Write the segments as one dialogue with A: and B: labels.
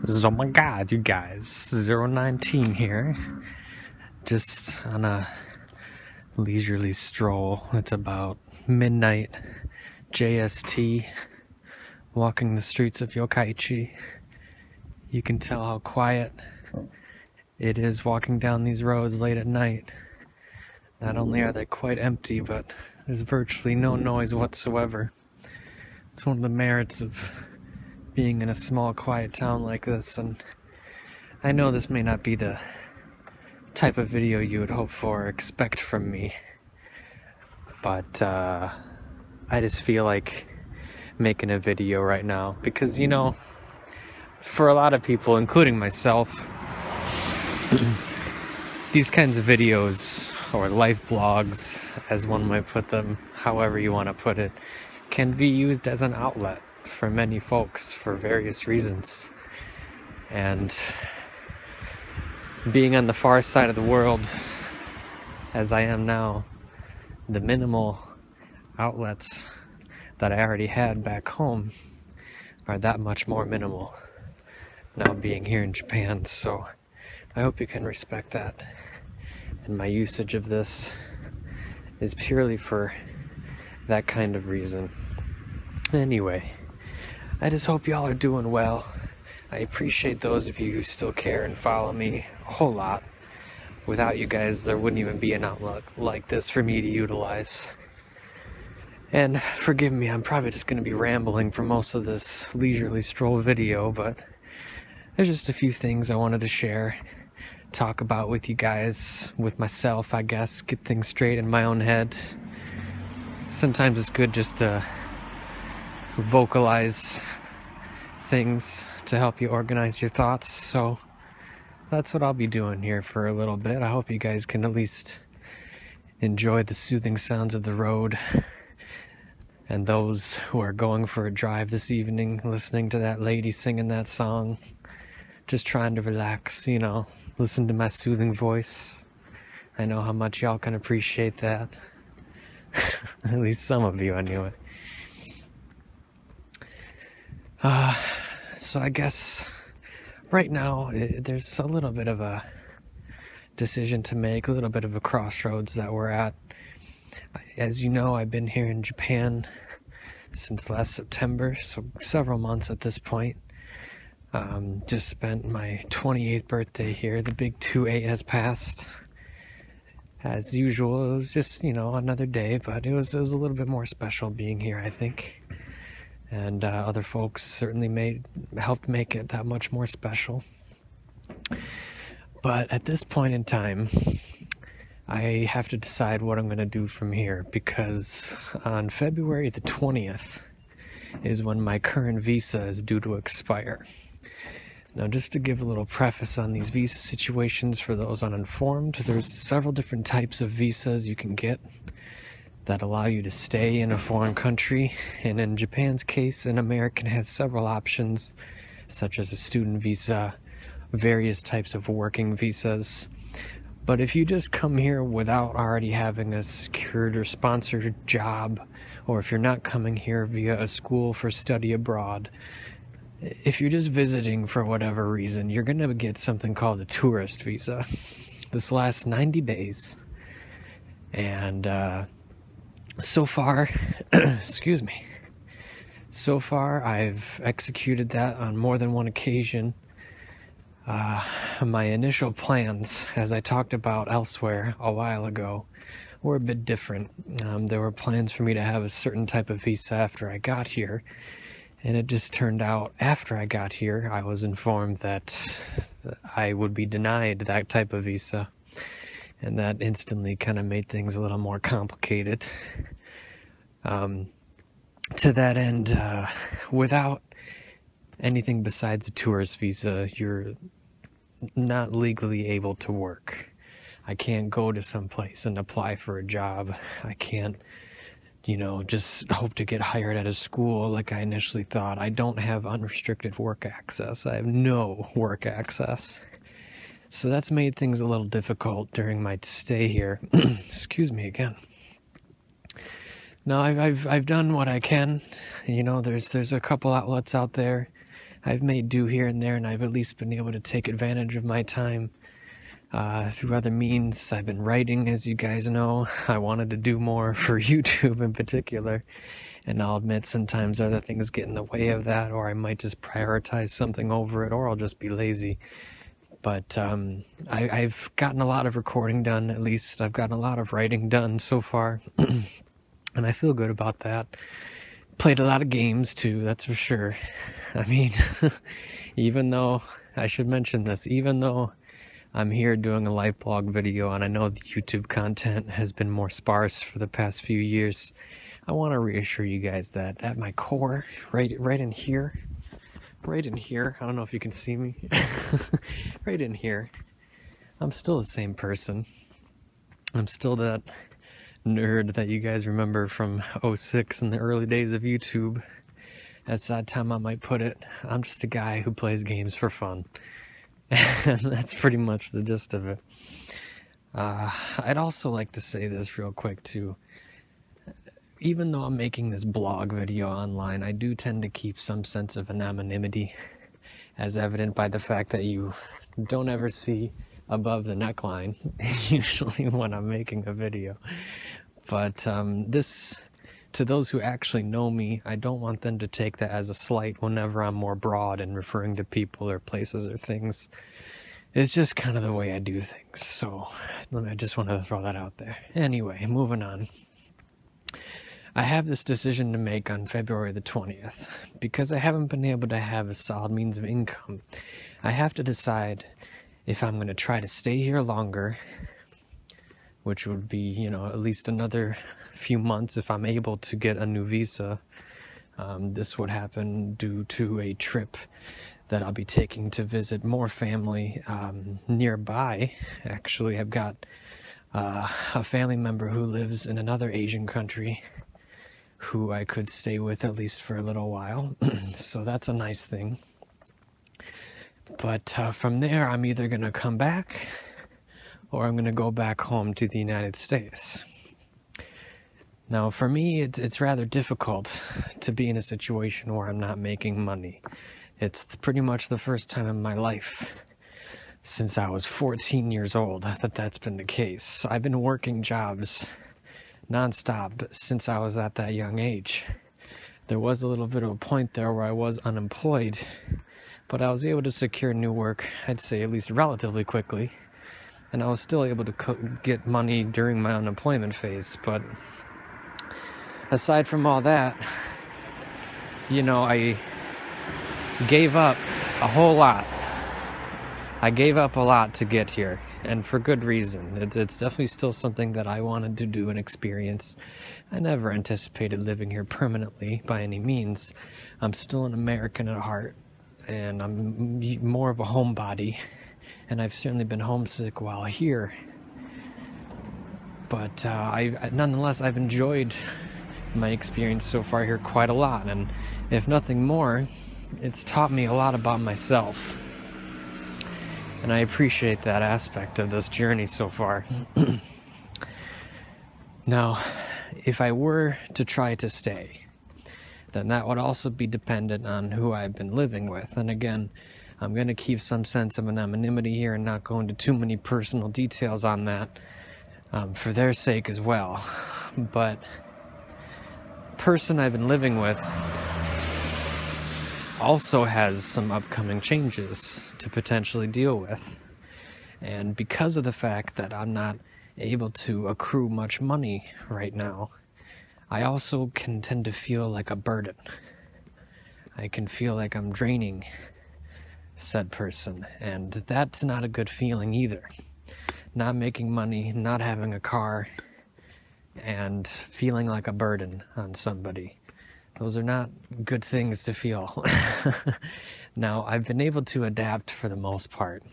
A: Oh my god, you guys, 019 here, just on a leisurely stroll. It's about midnight JST, walking the streets of Yokkaichi. You can tell how quiet it is walking down these roads late at night. Not only are they quite empty, but there's virtually no noise whatsoever. It's one of the merits of being in a small, quiet town like this, and I know this may not be the type of video you would hope for or expect from me, but I just feel like making a video right now because, you know, for a lot of people, including myself, these kinds of videos, or life blogs, as one might put them, however you want to put it, can be used as an outlet for many folks for various reasons. And being on the far side of the world, as I am now, the minimal outlets that I already had back home are that much more minimal now being here in Japan. So I hope you can respect that. And my usage of this is purely for that kind of reason. Anyway, I just hope y'all are doing well. I appreciate those of you who still care and follow me a whole lot. Without you guys, there wouldn't even be an outlet like this for me to utilize. And forgive me, I'm probably just going to be rambling for most of this leisurely stroll video, but there's just a few things I wanted to share, talk about with you guys, with myself, I guess, get things straight in my own head. Sometimes it's good just to vocalize things to help you organize your thoughts, so that's what I'll be doing here for a little bit. I hope you guys can at least enjoy the soothing sounds of the road, and those who are going for a drive this evening, listening to that lady singing that song, just trying to relax, you know, listen to my soothing voice. I know how much y'all can appreciate that. At least some of you, anyway. So I guess right now there's a little bit of a decision to make, a little bit of a crossroads that we're at. As you know, I've been here in Japan since last September, so several months at this point. Just spent my 28th birthday here. The big 2-8 has passed. As usual, it was just, you know, another day, but it was a little bit more special being here, I think. And other folks certainly helped make it that much more special. But at this point in time, I have to decide what I'm going to do from here, because on February the 20th is when my current visa is due to expire. Now, just to give a little preface on these visa situations for those uninformed, there's several different types of visas you can get that allow you to stay in a foreign country, and in Japan's case, an American has several options, such as a student visa, various types of working visas. But if you just come here without already having a secured or sponsored job, or if you're not coming here via a school for study abroad, if you're just visiting for whatever reason, you're going to get something called a tourist visa. This lasts 90 days. And so far, excuse me, so far I've executed that on more than one occasion. My initial plans, as I talked about elsewhere a while ago, were a bit different. There were plans for me to have a certain type of visa after I got here, and it just turned out after I got here, I was informed that I would be denied that type of visa. And that instantly kind of made things a little more complicated. To that end, without anything besides a tourist visa, you're not legally able to work. I can't go to some place and apply for a job. I can't, you know, just hope to get hired at a school like I initially thought. I don't have unrestricted work access. I have no work access. So that's made things a little difficult during my stay here. Excuse me again. No, I've done what I can. You know, there's a couple outlets out there I've made do here and there, and I've at least been able to take advantage of my time through other means. I've been writing, as you guys know. I wanted to do more for YouTube in particular, and I'll admit sometimes other things get in the way of that, or I might just prioritize something over it, or I'll just be lazy. But I've gotten a lot of recording done, at least I've gotten a lot of writing done so far, and I feel good about that. Played a lot of games too, that's for sure. I mean, even though, I should mention this, even though I'm here doing a life blog video, and I know the YouTube content has been more sparse for the past few years, I want to reassure you guys that at my core, right in here, I don't know if you can see me, right in here, I'm still the same person. I'm still that nerd that you guys remember from 06 in the early days of YouTube. That's that time I might put it. I'm just a guy who plays games for fun. And that's pretty much the gist of it. I'd also like to say this real quick too. Even though I'm making this blog video online, I do tend to keep some sense of anonymity, as evident by the fact that you don't ever see above the neckline, usually when I'm making a video. But to those who actually know me, I don't want them to take that as a slight whenever I'm more broad in referring to people or places or things. It's just kind of the way I do things, so I just wanted to throw that out there. Anyway, moving on. I have this decision to make on February the 20th. Because I haven't been able to have a solid means of income, I have to decide if I'm going to try to stay here longer, which would be, you know, at least another few months if I'm able to get a new visa. This would happen due to a trip that I'll be taking to visit more family nearby. Actually, I've got a family member who lives in another Asian country who I could stay with at least for a little while. So that's a nice thing. But from there, I'm either going to come back or I'm going to go back home to the United States. Now, for me, it's rather difficult to be in a situation where I'm not making money. It's pretty much the first time in my life since I was 14 years old that that's been the case. I've been working jobs nonstop since I was at that young age. There was a little bit of a point there where I was unemployed, but I was able to secure new work, I'd say at least relatively quickly, and I was still able to get money during my unemployment phase. But aside from all that, you know, I gave up a whole lot. I gave up a lot to get here, and for good reason. It's definitely still something that I wanted to do and experience. I never anticipated living here permanently by any means. I'm still an American at heart, and I'm more of a homebody, and I've certainly been homesick while here. But nonetheless, I've enjoyed my experience so far here quite a lot, and if nothing more, it's taught me a lot about myself. And I appreciate that aspect of this journey so far. Now, if I were to try to stay, then that would also be dependent on who I've been living with. And again, I'm going to keep some sense of anonymity here and not go into too many personal details on that, for their sake as well. But person I've been living with also has some upcoming changes to potentially deal with. And because of the fact that I'm not able to accrue much money right now, I also can tend to feel like a burden. I can feel like I'm draining said person, and that's not a good feeling either. Not making money, not having a car, and feeling like a burden on somebody. Those are not good things to feel. Now, I've been able to adapt for the most part,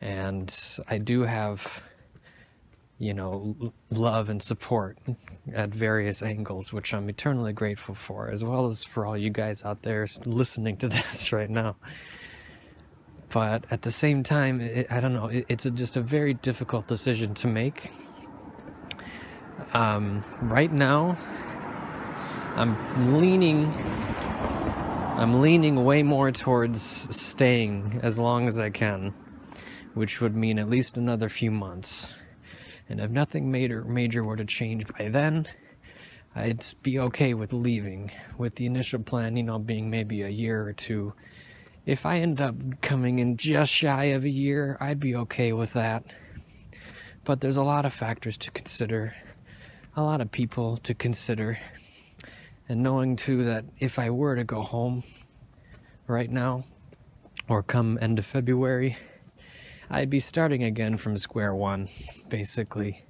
A: and I do have, you know, love and support at various angles, which I'm eternally grateful for, as well as for all you guys out there listening to this right now. But at the same time, I don't know, it's just a very difficult decision to make. Right now, I'm leaning I'm leaning way more towards staying as long as I can, which would mean at least another few months. And if nothing major were to change by then, I'd be okay with leaving, with the initial plan, being maybe a year or two. If I end up coming in just shy of a year, I'd be okay with that. But there's a lot of factors to consider, a lot of people to consider, and knowing too that if I were to go home right now, or come end of February, I'd be starting again from square one, basically.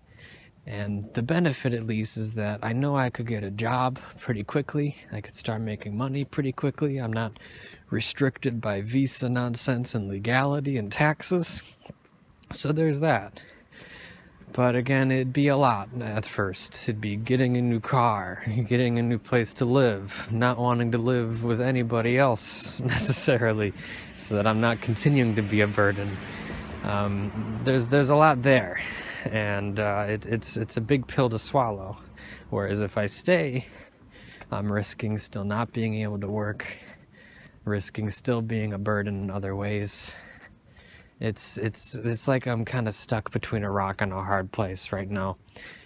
A: And the benefit, at least, is that I know I could get a job pretty quickly. I could start making money pretty quickly. I'm not restricted by visa nonsense and legality and taxes. So there's that. But again, it'd be a lot at first. It'd be getting a new car, getting a new place to live, not wanting to live with anybody else necessarily, so that I'm not continuing to be a burden. There's a lot there, and it's a big pill to swallow. Whereas if I stay, I'm risking still not being able to work, risking still being a burden in other ways. It's like I'm kind of stuck between a rock and a hard place right now.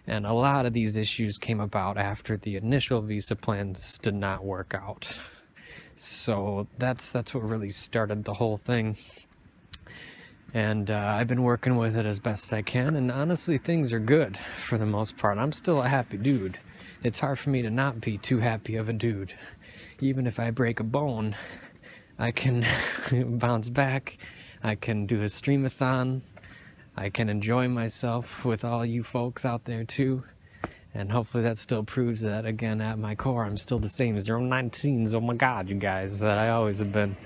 A: And a lot of these issues came about after the initial visa plans did not work out. So that's what really started the whole thing. And I've been working with it as best I can, and honestly things are good for the most part. I'm still a happy dude. It's hard for me to not be too happy of a dude. Even if I break a bone, I can bounce back. I can do a streamathon. I can enjoy myself with all you folks out there too. And hopefully that still proves that, again, at my core, I'm still the same 019s, oh my god, you guys, that I always have been.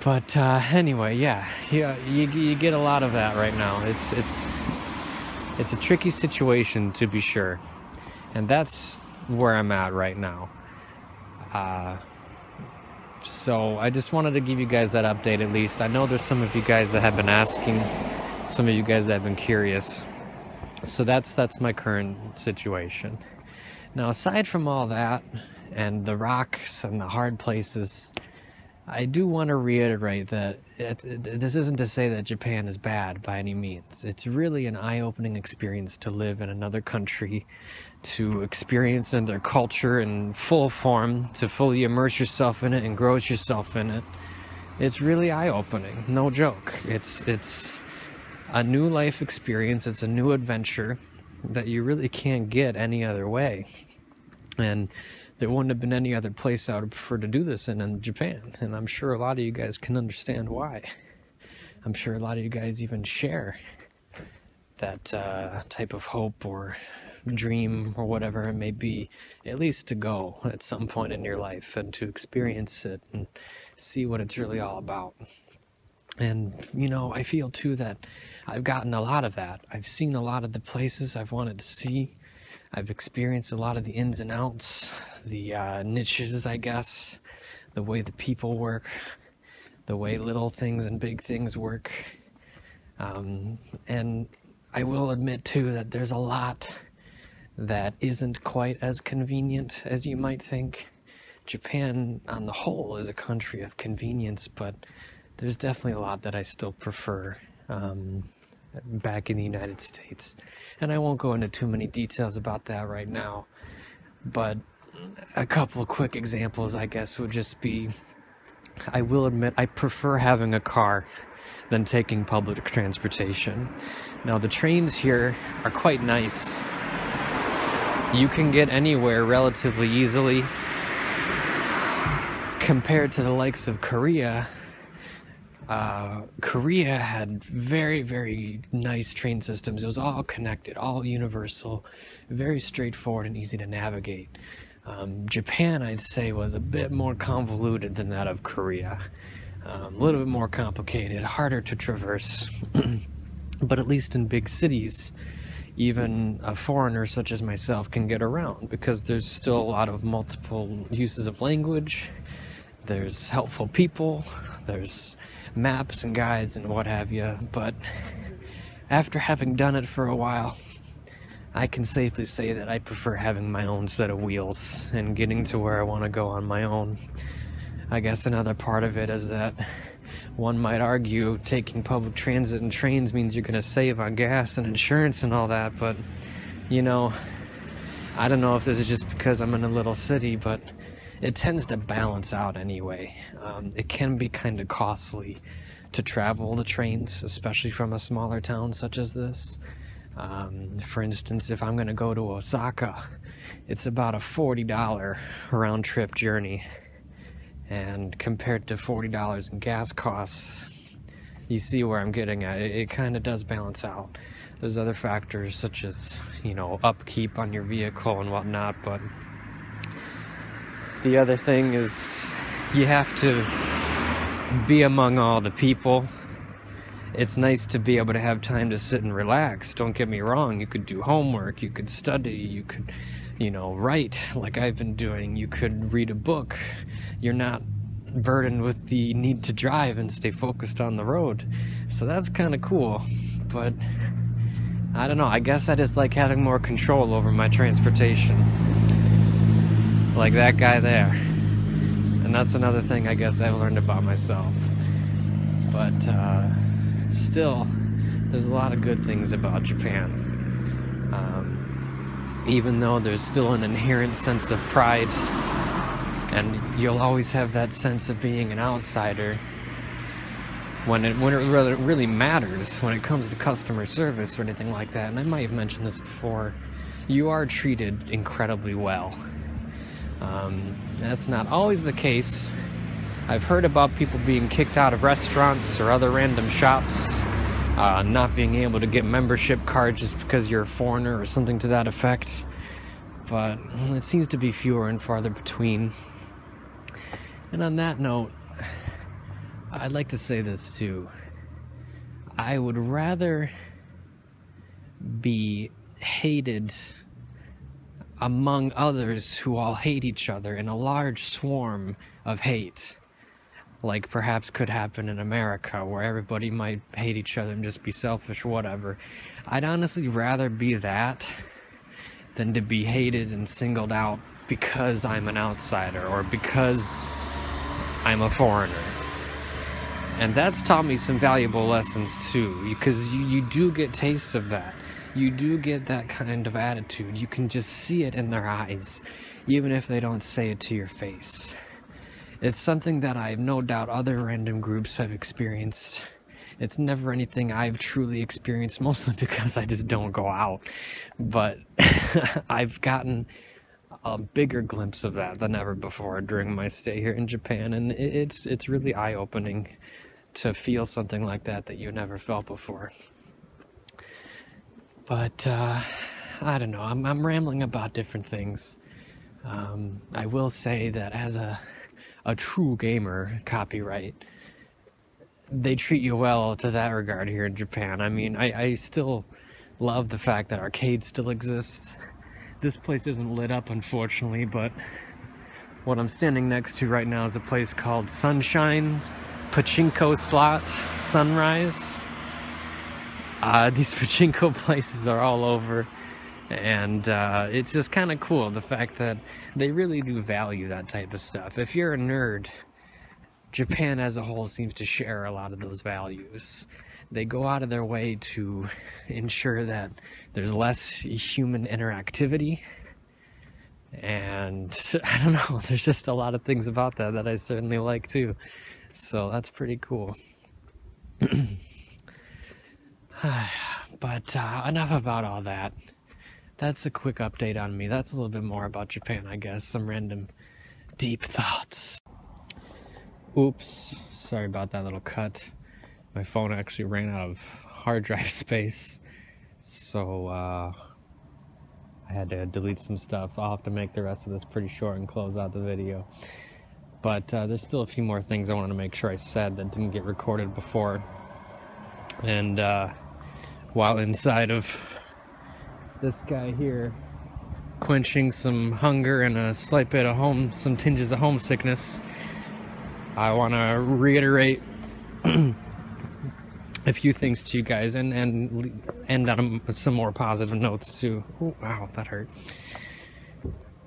A: But anyway, yeah, you get a lot of that right now. It's a tricky situation, to be sure. And that's where I'm at right now. So I just wanted to give you guys that update at least. I know there's some of you guys that have been asking, some of you guys that have been curious. So that's my current situation. Now, aside from all that, and the rocks and the hard places, I do want to reiterate that this isn't to say that Japan is bad by any means. It's really an eye-opening experience to live in another country, to experience in their culture in full form, to fully immerse yourself in it and grow yourself in it. It's really eye-opening, no joke. It's a new life experience. It's a new adventure that you really can't get any other way. And there wouldn't have been any other place I would prefer to do this in Japan. And I'm sure a lot of you guys can understand why. I'm sure a lot of you guys even share that type of hope or dream or whatever it may be, at least to go at some point in your life and to experience it and see what it's really all about. And, I feel too that I've gotten a lot of that. I've seen a lot of the places I've wanted to see. I've experienced a lot of the ins and outs, the niches, I guess, the way the people work, the way little things and big things work. And I will admit, too, that there's a lot that isn't quite as convenient as you might think. Japan, on the whole, is a country of convenience, but there's definitely a lot that I still prefer back in the United States. And I won't go into too many details about that right now, but a couple of quick examples, I guess, would just be, I will admit, I prefer having a car than taking public transportation. Now, the trains here are quite nice. You can get anywhere relatively easily. Compared to the likes of Korea, Korea had very, very nice train systems. It was all connected, all universal, very straightforward and easy to navigate. Japan, I'd say, was a bit more convoluted than that of Korea. A little bit more complicated, harder to traverse. But at least in big cities, even a foreigner such as myself can get around, because there's still a lot of multiple uses of language. There's helpful people, there's maps and guides and what have you, but after having done it for a while, I can safely say that I prefer having my own set of wheels and getting to where I want to go on my own. I guess another part of it is that one might argue taking public transit and trains means you're going to save on gas and insurance and all that, but, you know, I don't know if this is just because I'm in a little city, but it tends to balance out anyway. It can be kind of costly to travel the trains, especially from a smaller town such as this. For instance, if I'm going to go to Osaka, it's about a $40 round-trip journey. And compared to $40 in gas costs, you see where I'm getting at. It kind of does balance out. There's other factors such as, you know, upkeep on your vehicle and whatnot, but the other thing is you have to be among all the people. It's nice to be able to have time to sit and relax. Don't get me wrong. You could do homework, you could study, you could, you know, write like I've been doing. You could read a book. You're not burdened with the need to drive and stay focused on the road. So that's kind of cool. But I don't know. I guess I just like having more control over my transportation. Like that guy there. And that's another thing I guess I've learned about myself. But still, there's a lot of good things about Japan. Even though there's still an inherent sense of pride, and you'll always have that sense of being an outsider when it really matters, when it comes to customer service or anything like that. And I might have mentioned this before, you are treated incredibly well. That's not always the case. I've heard about people being kicked out of restaurants or other random shops, not being able to get membership cards just because you're a foreigner or something to that effect. But it seems to be fewer and farther between. And on that note, I'd like to say this too. I would rather be hated among others who all hate each other in a large swarm of hate, like perhaps could happen in America, where everybody might hate each other and just be selfish or whatever. I'd honestly rather be that than to be hated and singled out because I'm an outsider or because I'm a foreigner. And that's taught me some valuable lessons too, because you do get tastes of that. You do get that kind of attitude. You can just see it in their eyes, even if they don't say it to your face. It's something that I have no doubt other random groups have experienced. It's never anything I've truly experienced, mostly because I just don't go out. But I've gotten a bigger glimpse of that than ever before during my stay here in Japan, and it's really eye-opening to feel something like that you never felt before. But I don't know, I'm rambling about different things. I will say that as a true gamer, copyright, they treat you well to that regard here in Japan. I mean, I still love the fact that arcades still exist. This place isn't lit up, unfortunately, but what I'm standing next to right now is a place called Sunshine Pachinko Slot Sunrise. These pachinko places are all over, and it's just kind of cool, the fact that they really do value that type of stuff. If you're a nerd, Japan as a whole seems to share a lot of those values. They go out of their way to ensure that there's less human interactivity, and I don't know, there's just a lot of things about that I certainly like too. So that's pretty cool. But enough about all that. That's a quick update on me. That's a little bit more about Japan, I guess. Some random deep thoughts. Oops, sorry about that little cut. My phone actually ran out of hard drive space, so I had to delete some stuff. I'll have to make the rest of this pretty short and close out the video. But there's still a few more things I want to make sure I said that didn't get recorded before. And while inside of this guy here, quenching some hunger and a slight bit of some tinges of homesickness, I want to reiterate a few things to you guys and end on some more positive notes too. Ooh, wow, that hurt.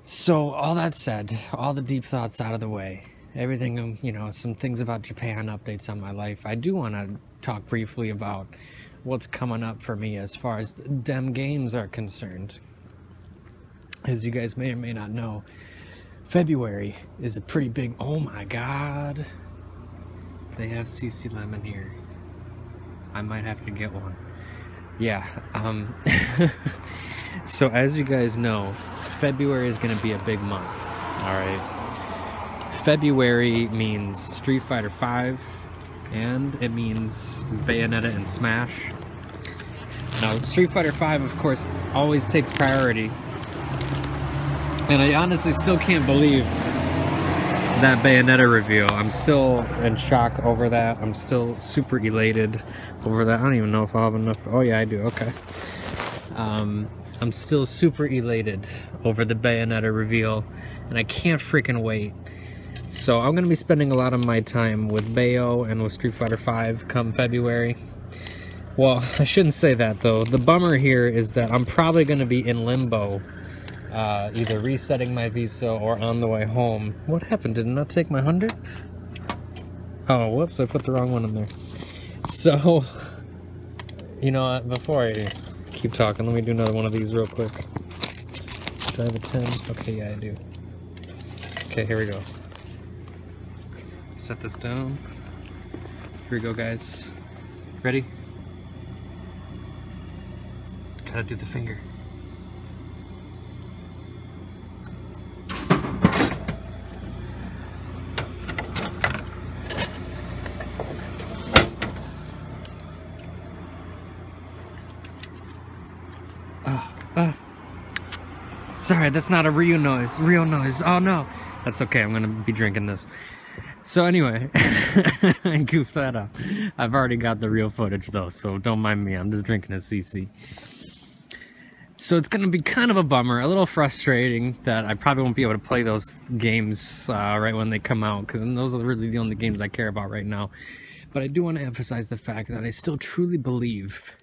A: So all that said, all the deep thoughts out of the way, everything, you know, some things about Japan, updates on my life. I do want to talk briefly about what's coming up for me as far as dem games are concerned. As you guys may or may not know, February is a pretty big, oh my god, they have CC Lemon here. I might have to get one. Yeah, so as you guys know, February is going to be a big month, alright? February means Street Fighter V, and it means Bayonetta and Smash. Now, Street Fighter V, of course, always takes priority, and I honestly still can't believe that Bayonetta reveal. I'm still in shock over that. I'm still super elated over that. I don't even know if I'll have enough. Oh yeah, I do. Okay. I'm still super elated over the Bayonetta reveal, and I can't freaking wait. So I'm gonna be spending a lot of my time with Bayo and with Street Fighter V come February. Well, I shouldn't say that though. The bummer here is that I'm probably gonna be in limbo, either resetting my visa or on the way home. What happened? Did it not take my 100? Oh, whoops, I put the wrong one in there. So, you know what, before I keep talking, let me do another one of these real quick. Do I have a 10? Okay, yeah, I do. Okay, here we go. Set this down. Here we go, guys. Ready? Gotta do the finger. Sorry, that's not a real noise. Real noise. Oh no. That's okay, I'm gonna be drinking this. So anyway, I goofed that up. I've already got the real footage though, so don't mind me. I'm just drinking a CC. So it's gonna be kind of a bummer, a little frustrating that I probably won't be able to play those games right when they come out, because those are really the only games I care about right now. But I do want to emphasize the fact that I still truly believe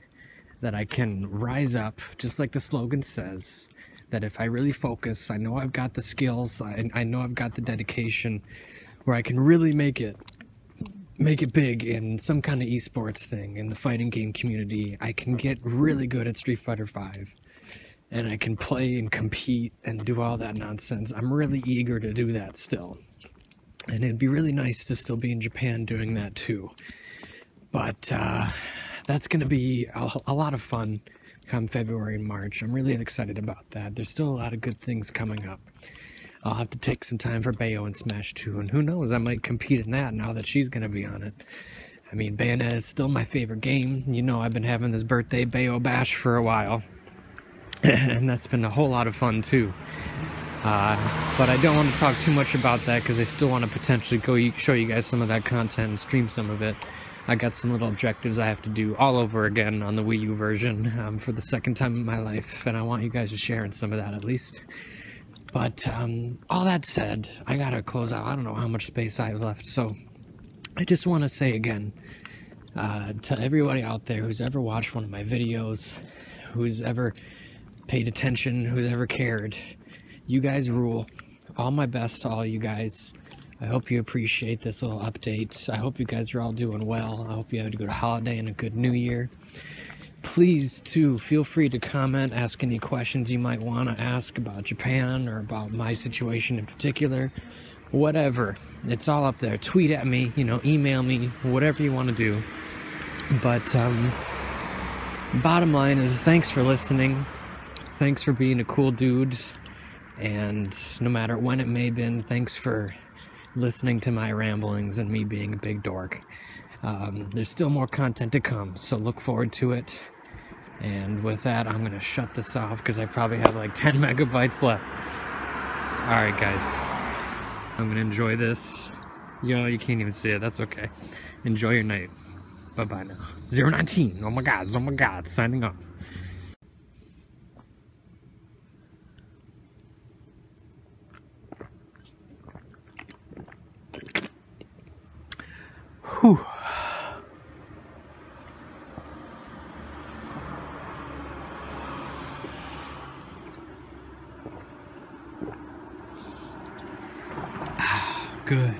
A: that I can rise up, just like the slogan says, that if I really focus, I know I've got the skills, I know I've got the dedication, where I can really make it big in some kind of esports thing, in the fighting game community. I can get really good at Street Fighter V, and I can play and compete and do all that nonsense. I'm really eager to do that still. And it'd be really nice to still be in Japan doing that too. But that's going to be a lot of fun come February and March. I'm really excited about that. There's still a lot of good things coming up. I'll have to take some time for Bayo and Smash 2, and who knows, I might compete in that now that she's going to be on it. I mean, Bayonetta is still my favorite game. You know, I've been having this birthday Bayo bash for a while, and that's been a whole lot of fun too. But I don't want to talk too much about that because I still want to potentially go show you guys some of that content and stream some of it. I got some little objectives I have to do all over again on the Wii U version for the second time in my life, and I want you guys to share in some of that at least. But all that said, I gotta close out. I don't know how much space I have left, so I just want to say again to everybody out there who's ever watched one of my videos, who's ever paid attention, who's ever cared, you guys rule. All my best to all you guys. I hope you appreciate this little update. I hope you guys are all doing well. I hope you had a good holiday and a good new year. Please, too, feel free to comment, ask any questions you might want to ask about Japan or about my situation in particular. Whatever. It's all up there. Tweet at me, you know, email me, whatever you want to do. But, bottom line is, thanks for listening. Thanks for being a cool dude. And no matter when it may have been, thanks for listening to my ramblings and me being a big dork. There's still more content to come, so look forward to it. And with that, I'm gonna shut this off because I probably have like 10 megabytes left. Alright guys, I'm gonna enjoy this. Yo, you can't even see it, that's okay. Enjoy your night. Bye bye now. 019, oh my god, signing off. Whew. Good.